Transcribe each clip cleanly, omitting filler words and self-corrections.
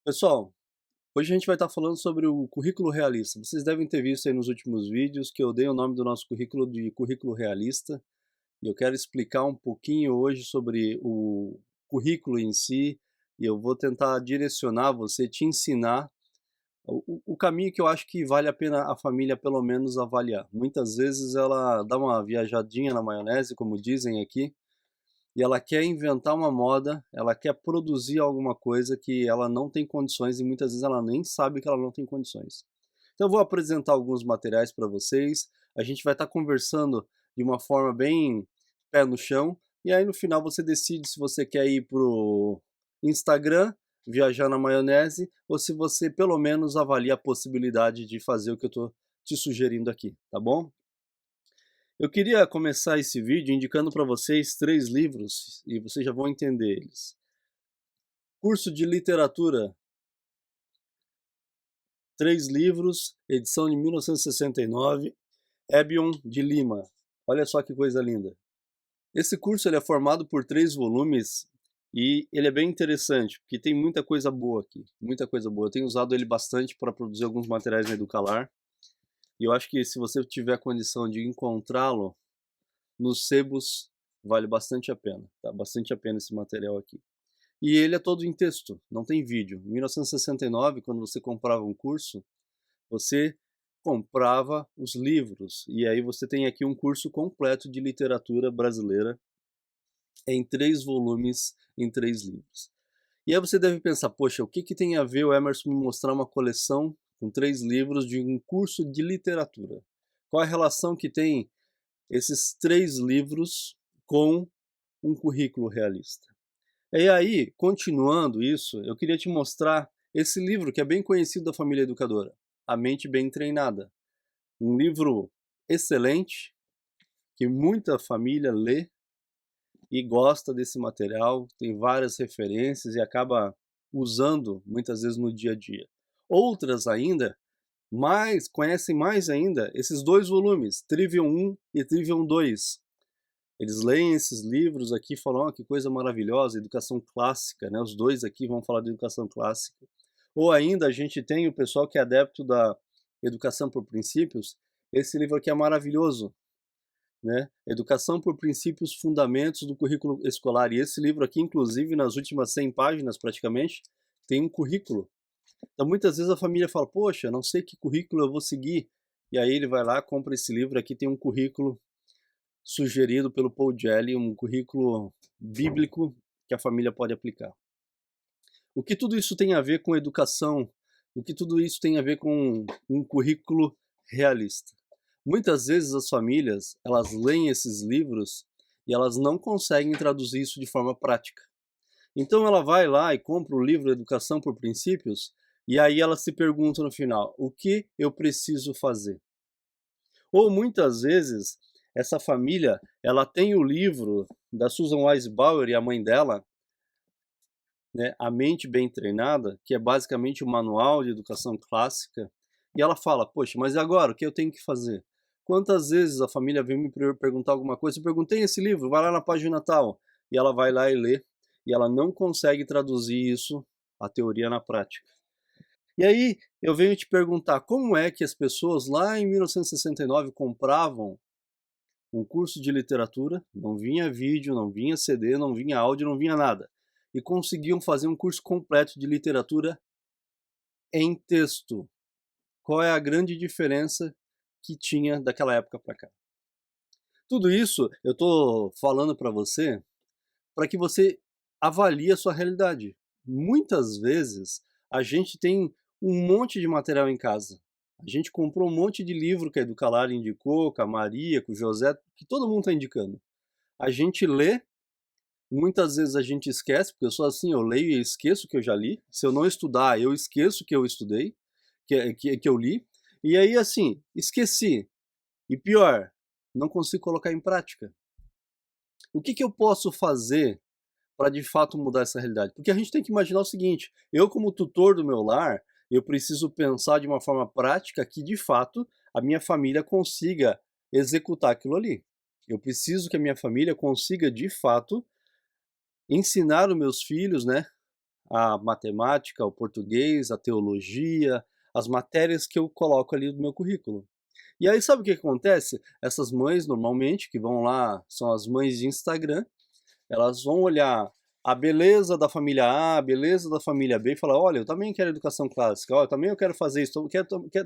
Pessoal, hoje a gente vai estar falando sobre o currículo realista. Vocês devem ter visto aí nos últimos vídeos que eu dei o nome do nosso currículo de currículo realista, e eu quero explicar um pouquinho hoje sobre o currículo em si, e eu vou tentar direcionar você, te ensinar o caminho que eu acho que vale a pena a família pelo menos avaliar. Muitas vezes ela dá uma viajadinha na maionese, como dizem aqui, e ela quer inventar uma moda, ela quer produzir alguma coisa que ela não tem condições e muitas vezes ela nem sabe que ela não tem condições. Então eu vou apresentar alguns materiais para vocês, a gente vai estar conversando de uma forma bem pé no chão, e aí no final você decide se você quer ir pro Instagram, viajar na maionese, ou se você pelo menos avalia a possibilidade de fazer o que eu estou te sugerindo aqui, tá bom? Eu queria começar esse vídeo indicando para vocês 3 livros, e vocês já vão entender eles. Curso de literatura, 3 livros, edição de 1969, Ebion de Lima. Olha só que coisa linda. Esse curso ele é formado por 3 volumes e ele é bem interessante, porque tem muita coisa boa aqui, muita coisa boa. Eu tenho usado ele bastante para produzir alguns materiais na Educalar, e eu acho que se você tiver condição de encontrá-lo nos sebos, vale bastante a pena, tá? Bastante a pena esse material aqui. E ele é todo em texto, não tem vídeo. Em 1969, quando você comprava um curso, você comprava os livros, e aí você tem aqui um curso completo de literatura brasileira em 3 volumes, em 3 livros. E aí você deve pensar, poxa, o que que tem a ver o Emerson me mostrar uma coleção com 3 livros de um curso de literatura? Qual a relação que tem esses 3 livros com um currículo realista? E aí, continuando isso, eu queria te mostrar esse livro que é bem conhecido da família educadora, A Mente Bem Treinada. Um livro excelente, que muita família lê e gosta desse material, tem várias referências e acaba usando muitas vezes no dia a dia. Outras ainda, conhecem mais ainda esses 2 volumes, Trivium 1 e Trivium 2. Eles leem esses livros aqui e falam, que coisa maravilhosa, educação clássica, né? Os 2 aqui vão falar de educação clássica. Ou ainda a gente tem o pessoal que é adepto da educação por princípios, esse livro aqui é maravilhoso, né? Educação por princípios, fundamentos do currículo escolar. E esse livro aqui, inclusive, nas últimas 100 páginas praticamente, tem um currículo. Então muitas vezes a família fala, poxa, não sei que currículo eu vou seguir. E aí ele vai lá, compra esse livro, aqui tem um currículo sugerido pelo Paul Gelli, um currículo bíblico que a família pode aplicar. O que tudo isso tem a ver com educação? O que tudo isso tem a ver com um currículo realista? Muitas vezes as famílias, elas leem esses livros e elas não conseguem traduzir isso de forma prática. Então ela vai lá e compra o livro Educação por Princípios e aí ela se pergunta no final, o que eu preciso fazer? Ou muitas vezes essa família, ela tem o livro da Susan Weisbauer e a mãe dela, né, A Mente Bem Treinada, que é basicamente um manual de educação clássica, e ela fala, poxa, mas e agora, o que eu tenho que fazer? Quantas vezes a família vem me perguntar alguma coisa, eu perguntei esse livro, vai lá na página tal, e ela vai lá e lê, e ela não consegue traduzir isso, a teoria na prática. E aí eu venho te perguntar, como é que as pessoas lá em 1969 compravam um curso de literatura, não vinha vídeo, não vinha CD, não vinha áudio, não vinha nada. E conseguiam fazer um curso completo de literatura em texto. Qual é a grande diferença que tinha daquela época para cá? Tudo isso eu estou falando para você para que você avalie a sua realidade. Muitas vezes a gente tem um monte de material em casa. A gente comprou um monte de livro que a Educalar indicou, que a Maria, que o José, que todo mundo está indicando. A gente lê, muitas vezes a gente esquece, porque eu sou assim, eu leio e esqueço que eu já li. Se eu não estudar, eu esqueço que eu estudei, que eu li. E aí, assim, esqueci. E pior, não consigo colocar em prática. O que eu posso fazer para de fato mudar essa realidade? Porque a gente tem que imaginar o seguinte, eu como tutor do meu lar, eu preciso pensar de uma forma prática que de fato a minha família consiga executar aquilo ali. Eu preciso que a minha família consiga de fato ensinar os meus filhos, né, a matemática, o português, a teologia, as matérias que eu coloco ali no meu currículo. E aí sabe o que acontece? Essas mães normalmente que vão lá, são as mães de Instagram, elas vão olhar a beleza da família A, a beleza da família B e falar, olha, eu também quero educação clássica, olha, também eu quero fazer isso,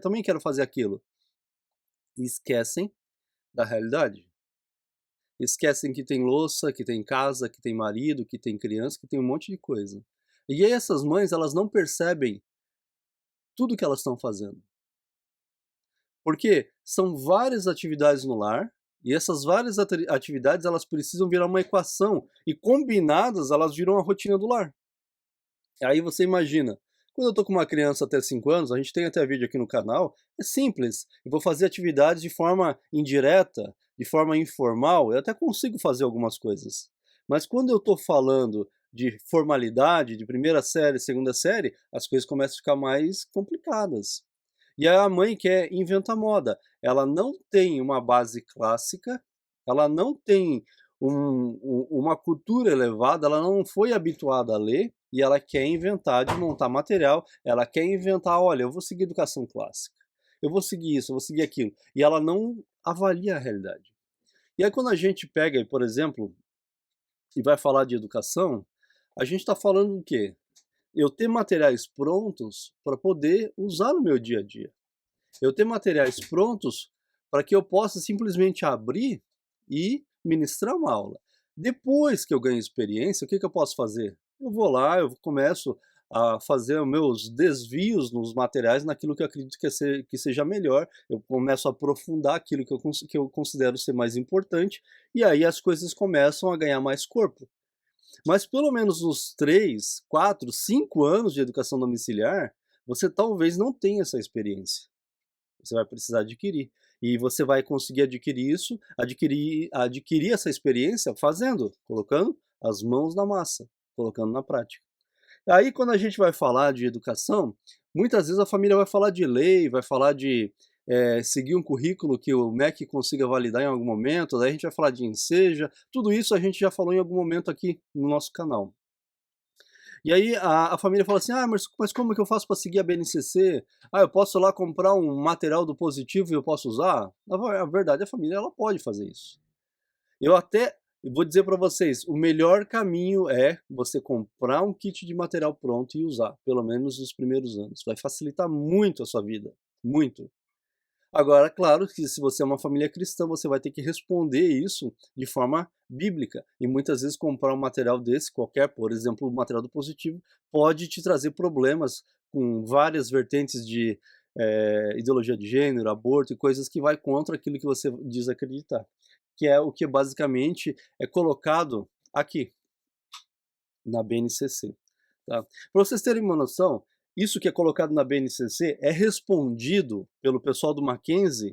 também quero fazer aquilo. E esquecem da realidade. Esquecem que tem louça, que tem casa, que tem marido, que tem criança, que tem um monte de coisa. E aí essas mães, elas não percebem tudo que elas estão fazendo. Porque são várias atividades no lar, e essas várias atividades elas precisam virar uma equação, e combinadas elas viram a rotina do lar. Aí você imagina, quando eu tô com uma criança até 5 anos, a gente tem até vídeo aqui no canal, é simples, eu vou fazer atividades de forma indireta, de forma informal, eu até consigo fazer algumas coisas. Mas quando eu tô falando de formalidade, de primeira série, segunda série, as coisas começam a ficar mais complicadas. E aí a mãe quer inventar moda. Ela não tem uma base clássica, ela não tem uma cultura elevada, ela não foi habituada a ler, e ela quer inventar de montar material, ela quer inventar, olha, eu vou seguir educação clássica, eu vou seguir isso, eu vou seguir aquilo. E ela não avalia a realidade. E aí quando a gente pega, por exemplo, e vai falar de educação, a gente está falando do quê? Eu ter materiais prontos para poder usar no meu dia a dia. Eu ter materiais prontos para que eu possa simplesmente abrir e ministrar uma aula. Depois que eu ganho experiência, o que eu posso fazer? Eu vou lá, eu começo a fazer os meus desvios nos materiais, naquilo que eu acredito que seja melhor, eu começo a aprofundar aquilo que eu considero ser mais importante, e aí as coisas começam a ganhar mais corpo. Mas pelo menos nos 3, 4, 5 anos de educação domiciliar, você talvez não tenha essa experiência. Você vai precisar adquirir. E você vai conseguir adquirir isso, adquirir essa experiência fazendo, colocando as mãos na massa, colocando na prática. Aí quando a gente vai falar de educação, muitas vezes a família vai falar de lei, vai falar de seguir um currículo que o MEC consiga validar em algum momento, daí a gente vai falar de enseja, tudo isso a gente já falou em algum momento aqui no nosso canal. E aí a família fala assim, ah, mas como é que eu faço para seguir a BNCC? Ah, eu posso lá comprar um material do Positivo e eu posso usar? A verdade, a família ela pode fazer isso. Eu até vou dizer para vocês, o melhor caminho é você comprar um kit de material pronto e usar, pelo menos nos primeiros anos. Vai facilitar muito a sua vida, muito. Agora, claro que se você é uma família cristã, você vai ter que responder isso de forma bíblica. E muitas vezes comprar um material desse, qualquer, por exemplo, o material do Positivo, pode te trazer problemas com várias vertentes de ideologia de gênero, aborto e coisas que vai contra aquilo que você diz acreditar. Que é o que basicamente é colocado aqui, na BNCC. Tá? Para vocês terem uma noção, isso que é colocado na BNCC é respondido pelo pessoal do Mackenzie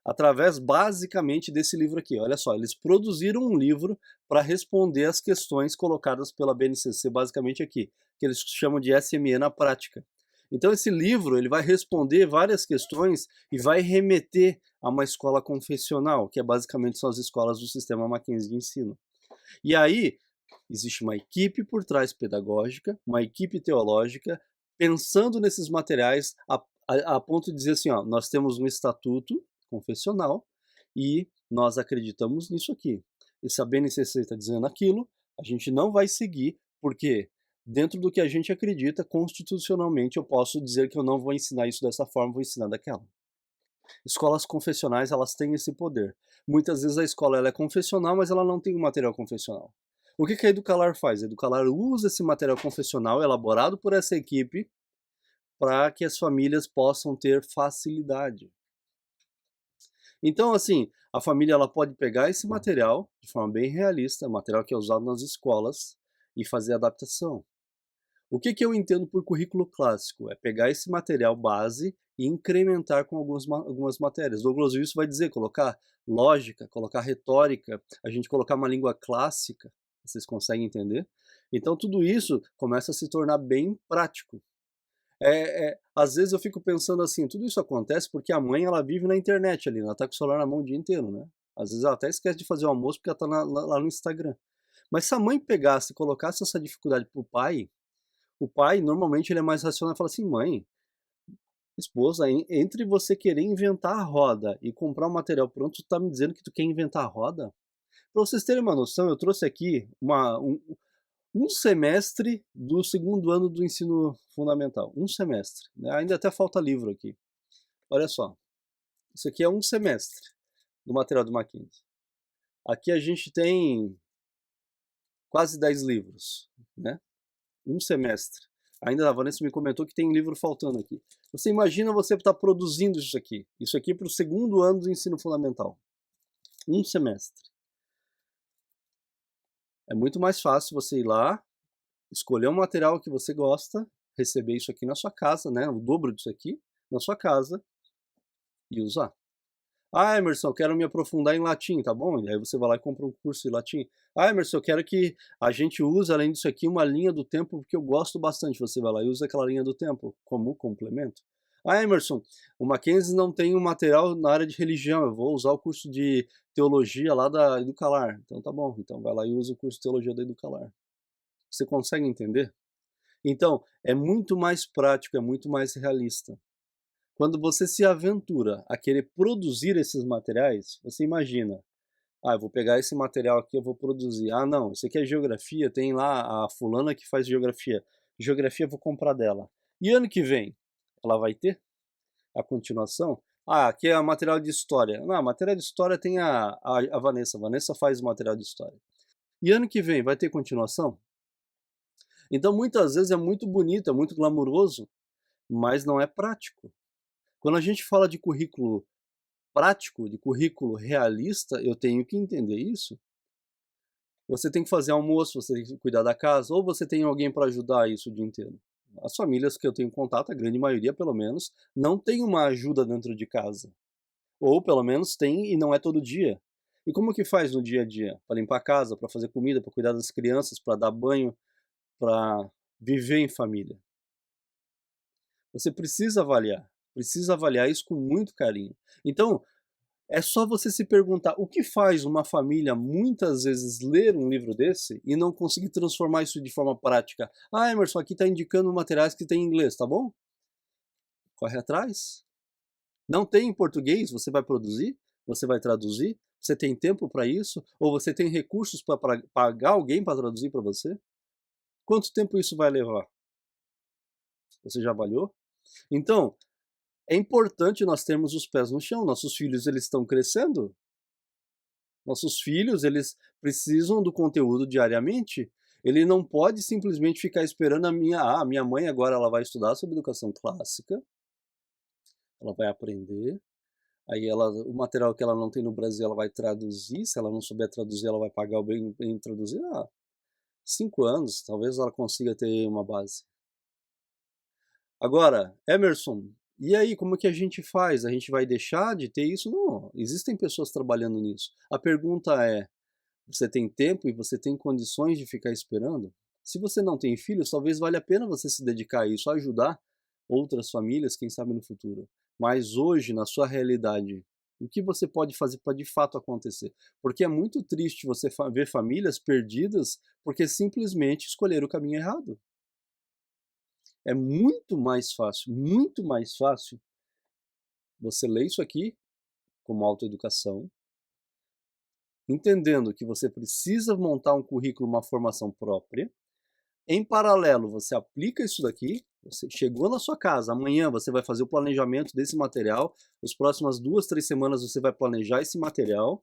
através basicamente desse livro aqui. Olha só, eles produziram um livro para responder as questões colocadas pela BNCC basicamente aqui, que eles chamam de SME na prática. Então esse livro ele vai responder várias questões e vai remeter a uma escola confessional, que basicamente são as escolas do sistema Mackenzie de ensino. E aí existe uma equipe por trás pedagógica, uma equipe teológica, pensando nesses materiais a ponto de dizer assim, ó, nós temos um estatuto confessional e nós acreditamos nisso aqui. E se a BNCC está dizendo aquilo, a gente não vai seguir, porque dentro do que a gente acredita, constitucionalmente eu posso dizer que eu não vou ensinar isso dessa forma, vou ensinar daquela. Escolas confessionais, elas têm esse poder. Muitas vezes a escola ela é confessional, mas ela não tem um material confessional. O que a Educalar faz? A Educalar usa esse material confessional elaborado por essa equipe para que as famílias possam ter facilidade. Então, assim, a família ela pode pegar esse material de forma bem realista, material que é usado nas escolas, e fazer adaptação. O que eu entendo por currículo clássico? É pegar esse material base e incrementar com algumas matérias. Douglas Wilson vai dizer, colocar lógica, colocar retórica, a gente colocar uma língua clássica, vocês conseguem entender? Então tudo isso começa a se tornar bem prático. Às vezes eu fico pensando assim, tudo isso acontece porque a mãe ela vive na internet ali, ela está com o celular na mão o dia inteiro, né? Às vezes ela até esquece de fazer o almoço porque ela está lá no Instagram. Mas se a mãe pegasse e colocasse essa dificuldade para o pai O pai, normalmente, ele é mais racional e fala assim, mãe, esposa, entre você querer inventar a roda e comprar um material pronto, tu tá me dizendo que tu quer inventar a roda? Para vocês terem uma noção, eu trouxe aqui um semestre do segundo ano do ensino fundamental. Um semestre, né? Ainda até falta livro aqui. Olha só, isso aqui é um semestre do material do Mackenzie. Aqui a gente tem quase 10 livros, né? Um semestre. Ainda a Vanessa me comentou que tem livro faltando aqui. Você imagina você estar produzindo isso aqui para o segundo ano do ensino fundamental. Um semestre. É muito mais fácil você ir lá, escolher um material que você gosta, receber isso aqui na sua casa, né? O dobro disso aqui, na sua casa, e usar. Ah, Emerson, eu quero me aprofundar em latim, tá bom? E aí você vai lá e compra um curso de latim. Ah, Emerson, eu quero que a gente use, além disso aqui, uma linha do tempo, porque eu gosto bastante. Você vai lá e usa aquela linha do tempo como complemento. Ah, Emerson, o Mackenzie não tem um material na área de religião, eu vou usar o curso de teologia lá da Educalar. Então tá bom, então vai lá e usa o curso de teologia da Educalar. Você consegue entender? Então, é muito mais prático, é muito mais realista. Quando você se aventura a querer produzir esses materiais, você imagina, ah, eu vou pegar esse material aqui, eu vou produzir. Ah, não, isso aqui é geografia, tem lá a fulana que faz geografia. Geografia eu vou comprar dela. E ano que vem, ela vai ter a continuação? Ah, aqui é material de história. Não, material de história tem a Vanessa. A Vanessa faz o material de história. E ano que vem, vai ter continuação? Então, muitas vezes é muito bonito, é muito glamuroso, mas não é prático. Quando a gente fala de currículo prático, de currículo realista, eu tenho que entender isso. Você tem que fazer almoço, você tem que cuidar da casa, ou você tem alguém para ajudar isso o dia inteiro. As famílias que eu tenho contato, a grande maioria pelo menos, não tem uma ajuda dentro de casa. Ou pelo menos tem e não é todo dia. E como que faz no dia a dia? Para limpar a casa, para fazer comida, para cuidar das crianças, para dar banho, para viver em família. Você precisa avaliar isso com muito carinho. Então, é só você se perguntar o que faz uma família muitas vezes ler um livro desse e não conseguir transformar isso de forma prática. Ah, Emerson, aqui está indicando materiais que tem em inglês, tá bom? Corre atrás. Não tem em português, você vai produzir? Você vai traduzir? Você tem tempo para isso? Ou você tem recursos para pagar alguém para traduzir para você? Quanto tempo isso vai levar? Você já avaliou? Então, é importante nós termos os pés no chão. Nossos filhos, eles estão crescendo. Nossos filhos, eles precisam do conteúdo diariamente. Ele não pode simplesmente ficar esperando minha mãe agora ela vai estudar sobre educação clássica, ela vai aprender, aí o material que ela não tem no Brasil ela vai traduzir, se ela não souber traduzir ela vai pagar o bem traduzir. 5 anos, talvez ela consiga ter uma base. Agora, Emerson, e aí, como que a gente faz? A gente vai deixar de ter isso? Não, existem pessoas trabalhando nisso. A pergunta é, você tem tempo e você tem condições de ficar esperando? Se você não tem filhos, talvez valha a pena você se dedicar a isso, ajudar outras famílias, quem sabe no futuro. Mas hoje, na sua realidade, o que você pode fazer para de fato acontecer? Porque é muito triste você ver famílias perdidas porque simplesmente escolheram o caminho errado. É muito mais fácil você ler isso aqui como autoeducação, entendendo que você precisa montar um currículo, uma formação própria. Em paralelo, você aplica isso daqui, você chegou na sua casa, amanhã você vai fazer o planejamento desse material, as próximas 2, 3 semanas você vai planejar esse material,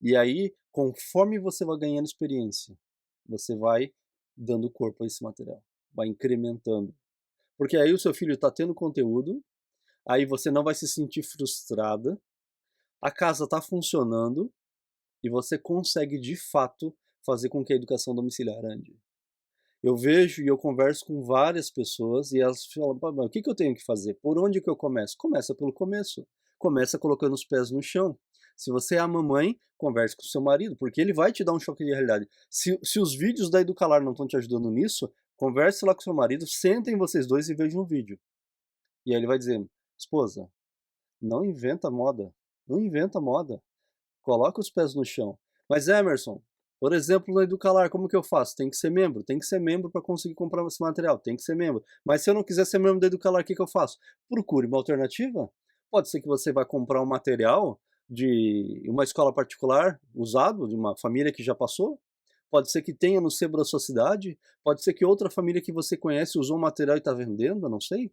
e aí, conforme você vai ganhando experiência, você vai dando corpo a esse material, vai incrementando. Porque aí o seu filho está tendo conteúdo, aí você não vai se sentir frustrada, a casa está funcionando e você consegue de fato fazer com que a educação domiciliar ande. Eu vejo e eu converso com várias pessoas e elas falam, o que eu tenho que fazer? Por onde que eu começo? Começa pelo começo. Começa colocando os pés no chão. Se você é a mamãe, converse com o seu marido, porque ele vai te dar um choque de realidade. Se os vídeos da Educalar não estão te ajudando nisso, converse lá com o seu marido, sentem vocês dois e vejam um vídeo. E aí ele vai dizer, esposa, não inventa moda. Não inventa moda. Coloca os pés no chão. Mas Emerson, Por exemplo, no Educalar, como que eu faço? Tem que ser membro, tem que ser membro para conseguir comprar esse material, tem que ser membro. Mas se eu não quiser ser membro do Educalar, o que que eu faço? Procure uma alternativa. Pode ser que você vai comprar um material de uma escola particular usado, de uma família que já passou. Pode ser que tenha no sebo da sua cidade. Pode ser que outra família que você conhece usou o material e está vendendo, eu não sei.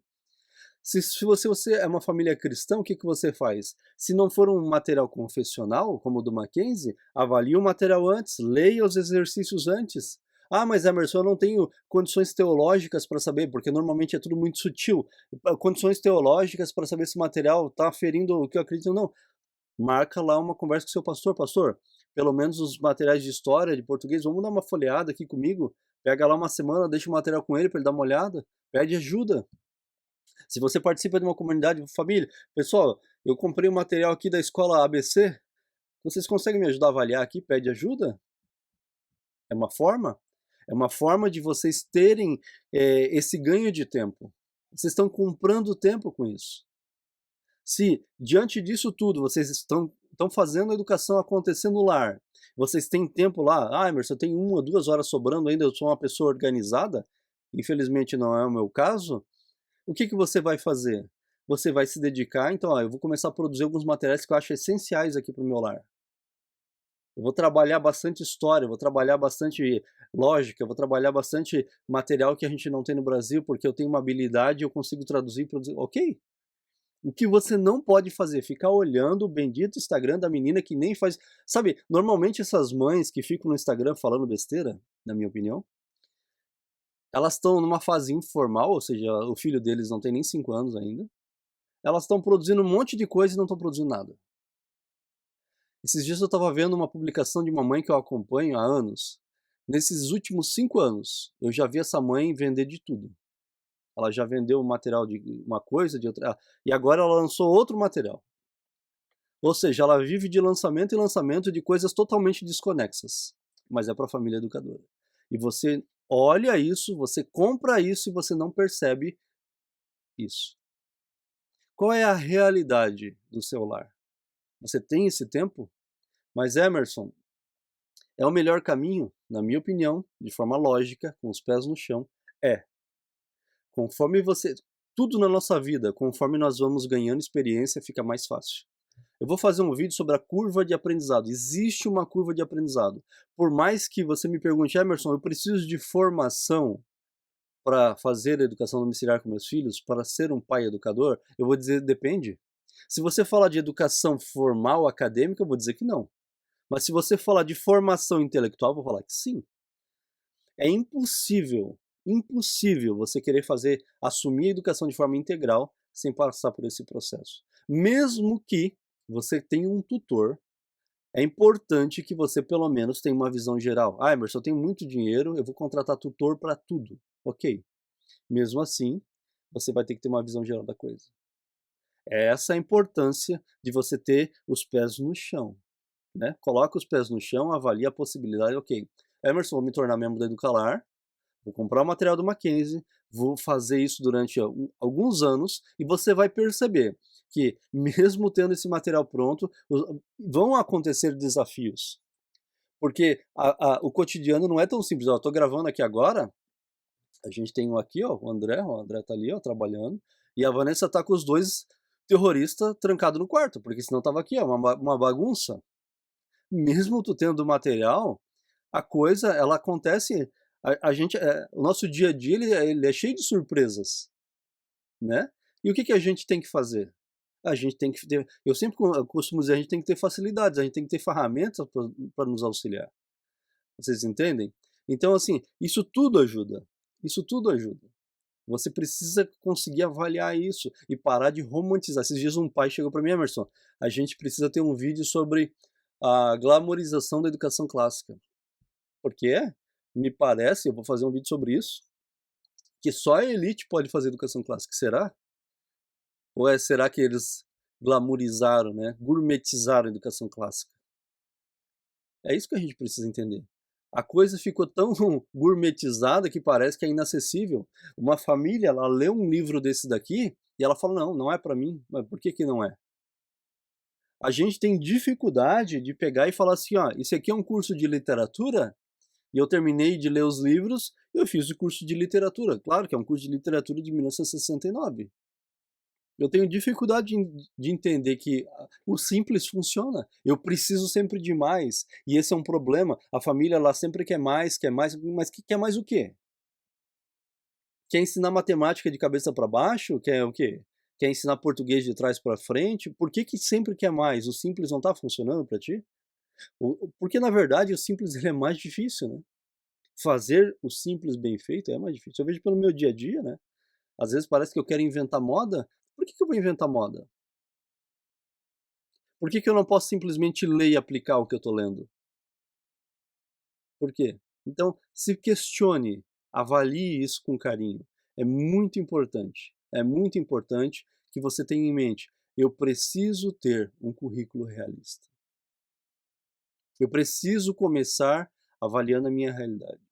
Se você é uma família cristã, o que que você faz? Se não for um material confessional, como o do Mackenzie, avalie o material antes, leia os exercícios antes. Ah, mas Emerson, eu não tenho condições teológicas para saber, porque normalmente é tudo muito sutil. Condições teológicas para saber se o material está ferindo o que eu acredito ou não. Marca lá uma conversa com o seu pastor. Pastor, pelo menos os materiais de história, de português, vamos dar uma folheada aqui comigo? Pega lá uma semana, deixa o material com ele para ele dar uma olhada. Pede ajuda. Se você participa de uma comunidade, família, pessoal, eu comprei um material aqui da escola ABC, vocês conseguem me ajudar a avaliar aqui? Pede ajuda? É uma forma? É uma forma de vocês terem esse ganho de tempo. Vocês estão comprando tempo com isso. Se, diante disso tudo, vocês estão fazendo a educação acontecer no lar, vocês têm tempo lá, ah, Emerson, eu tenho 1 ou 2 horas sobrando ainda, eu sou uma pessoa organizada, infelizmente não é o meu caso, o que que você vai fazer? Você vai se dedicar, então, ó, eu vou começar a produzir alguns materiais que eu acho essenciais aqui para o meu lar. Eu vou trabalhar bastante história, eu vou trabalhar bastante lógica, eu vou trabalhar bastante material que a gente não tem no Brasil, porque eu tenho uma habilidade e eu consigo traduzir e produzir. Ok. O que você não pode fazer? Ficar olhando o bendito Instagram da menina que nem faz. Sabe, normalmente essas mães que ficam no Instagram falando besteira, na minha opinião, elas estão numa fase informal, ou seja, o filho deles não tem nem 5 anos ainda. Elas estão produzindo um monte de coisa e não estão produzindo nada. Esses dias eu estava vendo uma publicação de uma mãe que eu acompanho há anos. Nesses últimos 5 anos, eu já vi essa mãe vender de tudo. Ela já vendeu um material de uma coisa, de outra, e agora ela lançou outro material. Ou seja, ela vive de lançamento em lançamento de coisas totalmente desconexas, mas é para a família educadora. E você olha isso, você compra isso e você não percebe isso. Qual é a realidade do seu lar? Você tem esse tempo? Mas Emerson, é o melhor caminho, na minha opinião, de forma lógica, com os pés no chão, é. Conforme você. Tudo na nossa vida, conforme nós vamos ganhando experiência, fica mais fácil. Eu vou fazer um vídeo sobre a curva de aprendizado. Existe uma curva de aprendizado. Por mais que você me pergunte, Emerson, eu preciso de formação para fazer a educação domiciliar com meus filhos, para ser um pai educador, eu vou dizer depende. Se você falar de educação formal, acadêmica, eu vou dizer que não. Mas se você falar de formação intelectual, eu vou falar que sim. É impossível você querer assumir a educação de forma integral sem passar por esse processo. Mesmo que você tenha um tutor, é importante que você pelo menos tenha uma visão geral. Ah, Emerson, eu tenho muito dinheiro, eu vou contratar tutor para tudo. Ok. Mesmo assim, você vai ter que ter uma visão geral da coisa. É essa a importância de você ter os pés no chão. Né? Coloca os pés no chão, avalia a possibilidade, ok. Emerson, vou me tornar membro da Educalar, vou comprar o material do Mackenzie, vou fazer isso durante alguns anos e você vai perceber que, mesmo tendo esse material pronto, vão acontecer desafios. Porque o cotidiano não é tão simples. Eu estou gravando aqui agora, a gente tem um aqui, ó, o André está ali, ó, trabalhando, e a Vanessa está com os 2 terroristas trancados no quarto, porque senão estava aqui, ó, uma bagunça. Mesmo tu tendo material, a coisa, ela acontece, a gente, o nosso dia a dia, ele é cheio de surpresas, né? E o que que a gente tem que fazer? A gente tem que ter, eu sempre costumo dizer, a gente tem que ter facilidades, a gente tem que ter ferramentas para nos auxiliar. Vocês entendem? Então, assim, isso tudo ajuda. Isso tudo ajuda. Você precisa conseguir avaliar isso e parar de romantizar. Esses dias um pai chegou para mim, Emerson, a gente precisa ter um vídeo sobre a glamorização da educação clássica. Porque me parece, eu vou fazer um vídeo sobre isso, que só a elite pode fazer educação clássica. Será? Ou será que eles glamorizaram, né? Gourmetizaram a educação clássica? É isso que a gente precisa entender. A coisa ficou tão gourmetizada que parece que é inacessível. Uma família, ela lê um livro desse daqui e ela fala, não, não é para mim. Mas por que que não é? A gente tem dificuldade de pegar e falar assim, ó, esse aqui é um curso de literatura, e eu terminei de ler os livros, e eu fiz o curso de literatura. Claro que é um curso de literatura de 1969. Eu tenho dificuldade de entender que o simples funciona. Eu preciso sempre de mais, e esse é um problema. A família lá sempre quer mais, mas quer mais o quê? Quer ensinar matemática de cabeça para baixo? Quer o quê? Quer ensinar português de trás para frente? Por que que sempre quer mais? O simples não está funcionando para ti? Porque na verdade o simples ele é mais difícil, né? Fazer o simples bem feito é mais difícil. Eu vejo pelo meu dia a dia, né? Às vezes parece que eu quero inventar moda. Por que que eu vou inventar moda? Por que que eu não posso simplesmente ler e aplicar o que eu estou lendo? Por quê? Então, se questione, avalie isso com carinho. É muito importante que você tenha em mente, eu preciso ter um currículo realista. Eu preciso começar avaliando a minha realidade.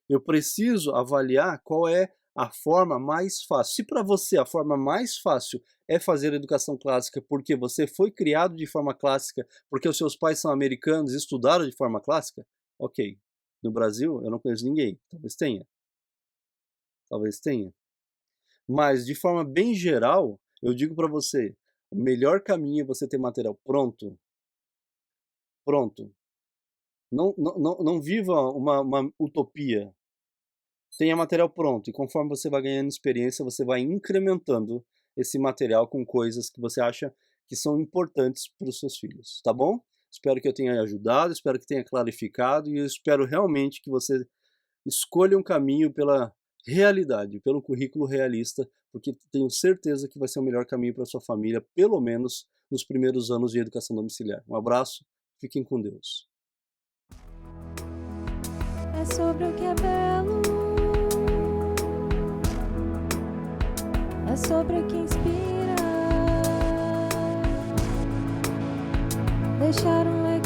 Eu preciso avaliar qual é a forma mais fácil. Se para você a forma mais fácil é fazer educação clássica porque você foi criado de forma clássica, porque os seus pais são americanos e estudaram de forma clássica, ok. No Brasil, eu não conheço ninguém. Talvez tenha. Talvez tenha. Mas, de forma bem geral, eu digo para você, o melhor caminho é você ter material pronto. Pronto. Não viva uma utopia. Tenha material pronto, e conforme você vai ganhando experiência, você vai incrementando esse material com coisas que você acha que são importantes para os seus filhos, tá bom? Espero que eu tenha ajudado, espero que tenha clarificado, e eu espero realmente que você escolha um caminho pela realidade, pelo currículo realista, porque tenho certeza que vai ser o melhor caminho para sua família, pelo menos nos primeiros anos de educação domiciliar. Um abraço, fiquem com Deus. É sobre o que é belo, é sobre o que inspira, deixar um legado.